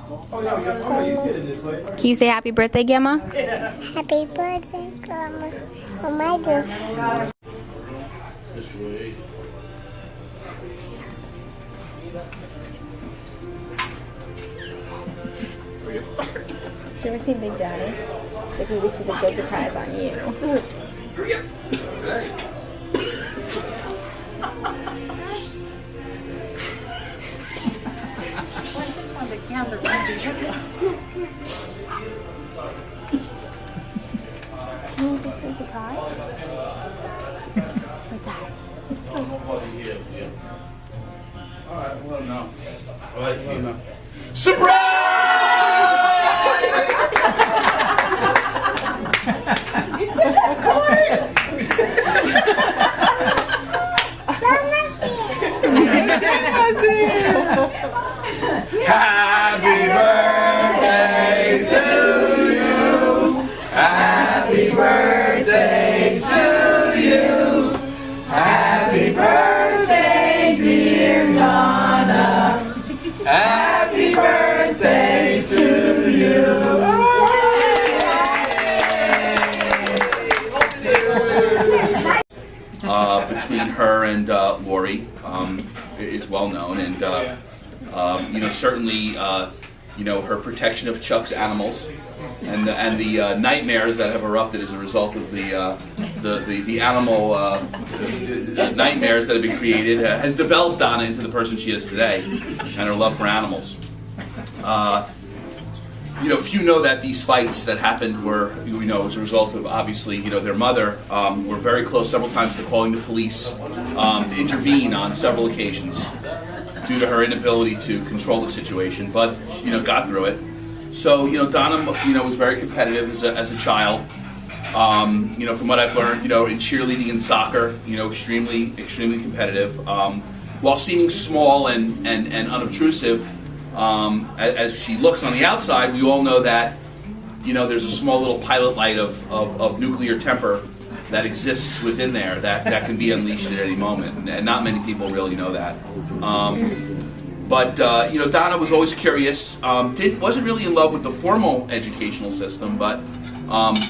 Can you say happy birthday, Gemma? Happy birthday, Grandma. What am I doing? This way. You ever seen Big Daddy? It's like when we see the good surprise on you. Hurry up. Today. I just wanted the camera to be Can you fix a surprise? Like that. Alright, well, no. I like you. No. Happy birthday to you. Happy birthday to you. Happy birthday, dear Donna. Happy birthday to you. Between her and Lori, it's well known, and you know, certainly you know, her protection of Chuck's animals and the nightmares that have erupted as a result of the animal nightmares that have been created has developed Donna into the person she is today, and her love for animals. You know, few know that these fights that happened were, you know, as a result of, obviously, you know, their mother were very close several times to calling the police to intervene on several occasions due to her inability to control the situation, but, you know, got through it. So, you know, Donna, you know, was very competitive as a child. You know, from what I've learned, you know, in cheerleading and soccer, you know, extremely competitive. While seeming small and unobtrusive, as she looks on the outside, we all know that, you know, there's a small little pilot light of nuclear temper that exists within there that can be unleashed at any moment, and not many people really know that. But you know, Donna was always curious. Wasn't really in love with the formal educational system, but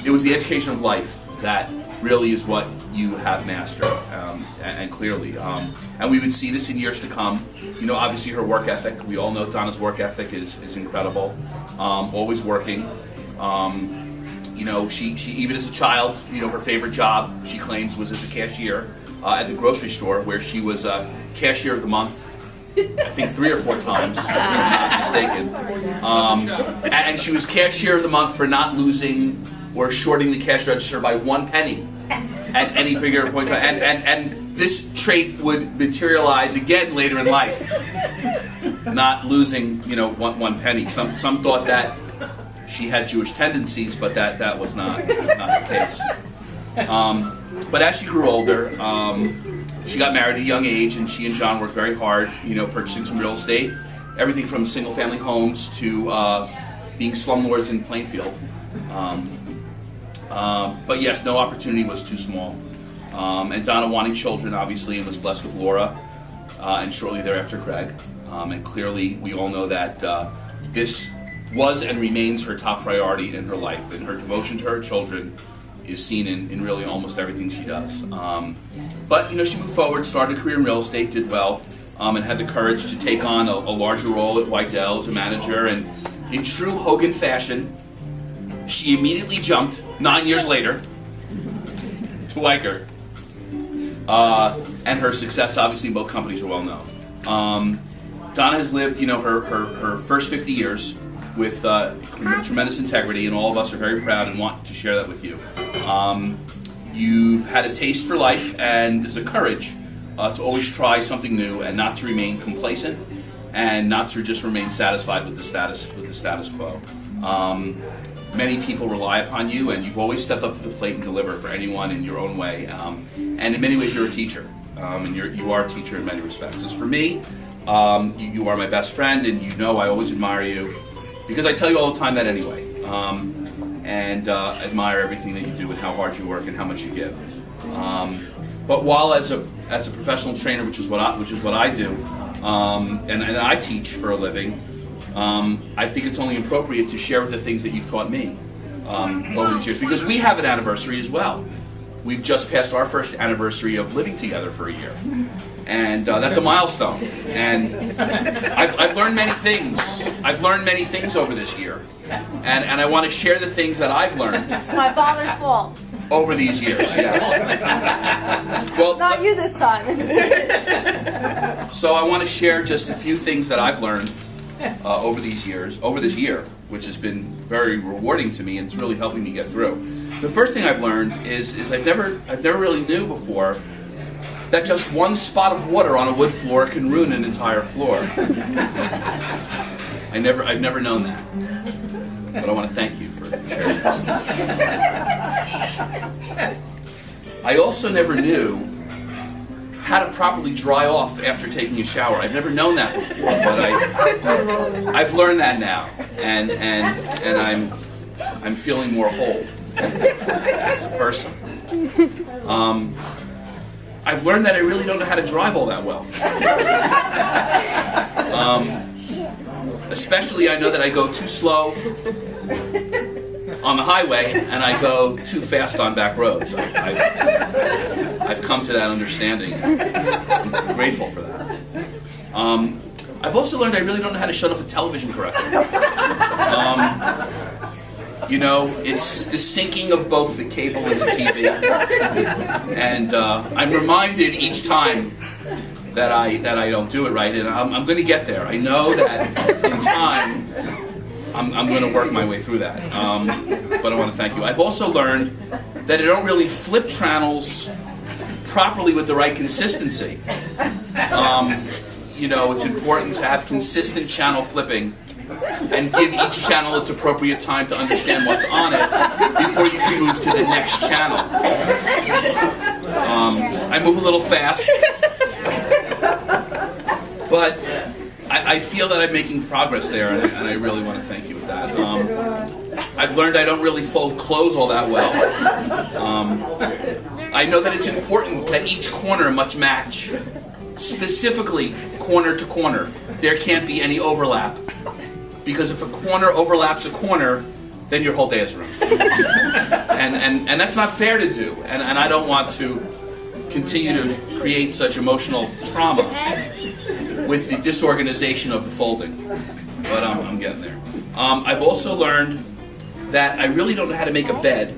it was the education of life that really is what you have mastered, and clearly. And we would see this in years to come. You know, obviously her work ethic. We all know Donna's work ethic is incredible. Always working. You know, she even as a child, you know, her favorite job, she claims, was as a cashier at the grocery store, where she was cashier of the month, I think 3 or 4 times, if I'm not mistaken. And she was cashier of the month for not losing or shorting the cash register by 1 penny at any bigger point in time. And this trait would materialize again later in life. Not losing, you know, one penny. Some thought that she had Jewish tendencies, but that was not the case. But as she grew older, she got married at a young age, and she and John worked very hard, you know, purchasing some real estate. Everything from single-family homes to being slumlords in Plainfield. But yes, no opportunity was too small. And Donna wanting children, obviously, and was blessed with Laura, and shortly thereafter Craig. And clearly, we all know that this was and remains her top priority in her life, and her devotion to her children is seen in really almost everything she does. But, you know, she moved forward, started a career in real estate, did well, and had the courage to take on a larger role at Whitedale as a manager, and in true Hogan fashion, she immediately jumped 9 years later to Weicker. And her success, obviously, in both companies are well known. Donna has lived, you know, her first 50 years with tremendous integrity, and all of us are very proud and want to share that with you. You've had a taste for life and the courage to always try something new, and not to remain complacent, and not to just remain satisfied with the status quo. Many people rely upon you, and you've always stepped up to the plate and delivered for anyone in your own way. And in many ways, you're a teacher, and you are a teacher in many respects. As for me, you are my best friend, and you know I always admire you, because I tell you all the time that anyway, and admire everything that you do and how hard you work and how much you give. But while as a professional trainer, which is what I do, and I teach for a living, I think it's only appropriate to share the things that you've taught me over these years, because we have an anniversary as well. We've just passed our first anniversary of living together for a year, and that's a milestone. And I've learned many things. I've learned many things over this year, and I want to share the things that I've learned. It's my father's fault. Over these years, yes. Well, Not you this time. so I want to share just a few things that I've learned over these years, over this year, which has been very rewarding to me, and it's really helping me get through. The first thing I've learned is I've never really knew before that just one spot of water on a wood floor can ruin an entire floor. I've never known that. But I want to thank you for sharing this. I also never knew how to properly dry off after taking a shower. I've never known that before, but I've learned that now, and I'm feeling more whole as a person. I've learned that I really don't know how to drive all that well. Especially, I know that I go too slow on the highway, and I go too fast on back roads. I've come to that understanding. I'm grateful for that. I've also learned I really don't know how to shut off a television correctly. You know, it's the syncing of both the cable and the TV, and I'm reminded each time that I don't do it right, and I'm going to get there. I know that in time I'm going to work my way through that. But I want to thank you. I've also learned that I don't really flip channels properly with the right consistency. You know, it's important to have consistent channel flipping and give each channel its appropriate time to understand what's on it before you can move to the next channel. I move a little fast, but I feel that I'm making progress there, and I really want to thank you with that. I've learned I don't really fold clothes all that well. I know that it's important that each corner must match, specifically corner to corner. There can't be any overlap, because if a corner overlaps a corner, then your whole day is ruined. And that's not fair to do, and I don't want to continue to create such emotional trauma with the disorganization of the folding, but I'm getting there. I've also learned that I really don't know how to make a bed,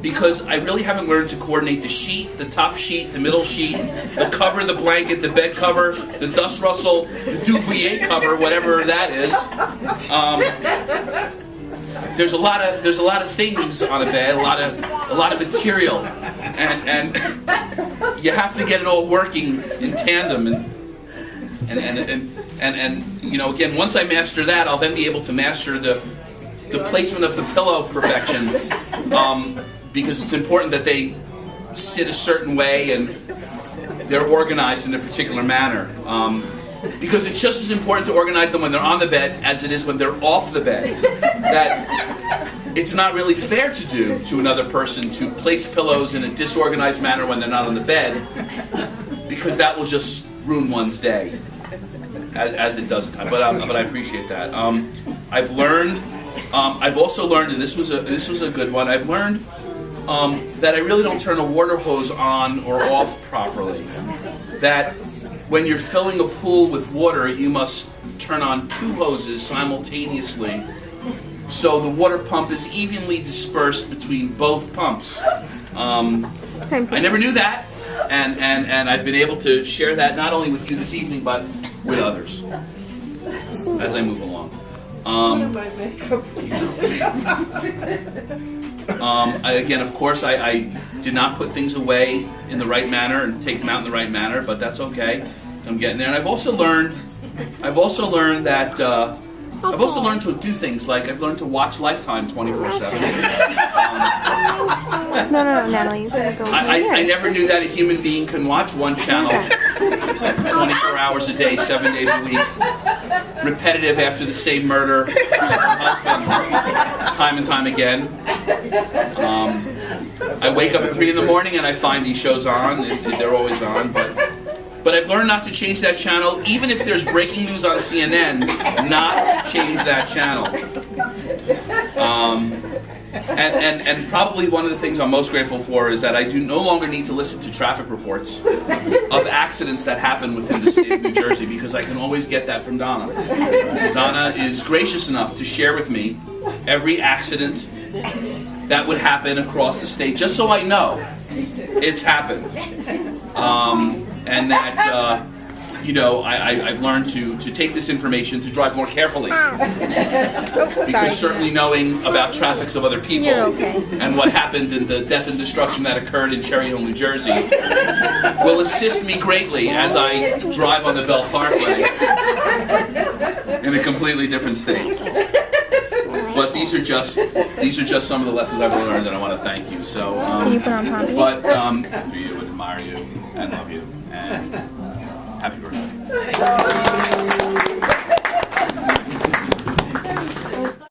because I really haven't learned to coordinate the sheet, the top sheet, the middle sheet, the cover, the blanket, the bed cover, the dust rustle, the duvet cover, whatever that is. There's a lot of things on a bed, a lot of material, and you have to get it all working in tandem, and you know, again, once I master that, I'll then be able to master the placement of the pillow perfection, because it's important that they sit a certain way and they're organized in a particular manner. Because it's just as important to organize them when they're on the bed as it is when they're off the bed. That it's not really fair to do to another person to place pillows in a disorganized manner when they're not on the bed, because that will just ruin one's day, as it does at times. But I appreciate that. I've also learned, and this was a good one. I've learned that I really don't turn a water hose on or off properly. That when you're filling a pool with water, you must turn on two hoses simultaneously, so the water pump is evenly dispersed between both pumps. I never knew that, and I've been able to share that not only with you this evening, but with others as I move along. Again, of course, I did not put things away in the right manner and take them out in the right manner, but that's okay. I'm getting there. And I've also learned that I've also learned to do things like I've learned to watch Lifetime 24/7. No, Natalie, you're gonna go. I never knew that a human being can watch one channel 24 hours a day, 7 days a week, repetitive after the same murder, husband, time and time again. I wake up at 3 in the morning and I find these shows on. They're always on, but But I've learned not to change that channel, even if there's breaking news on CNN, not to change that channel. And probably one of the things I'm most grateful for is that I do no longer need to listen to traffic reports of accidents that happen within the state of New Jersey, because I can always get that from Donna. Donna is gracious enough to share with me every accident that would happen across the state, just so I know it's happened. And that, you know, I've learned to take this information to drive more carefully. Because certainly knowing about traffics of other people and what happened in the death and destruction that occurred in Cherry Hill, New Jersey, will assist me greatly as I drive on the Bell Parkway in a completely different state. But these are just some of the lessons I've learned, and I want to thank you. So, Can you put on Poppy? But for you, and admire you, and love you, and happy birthday.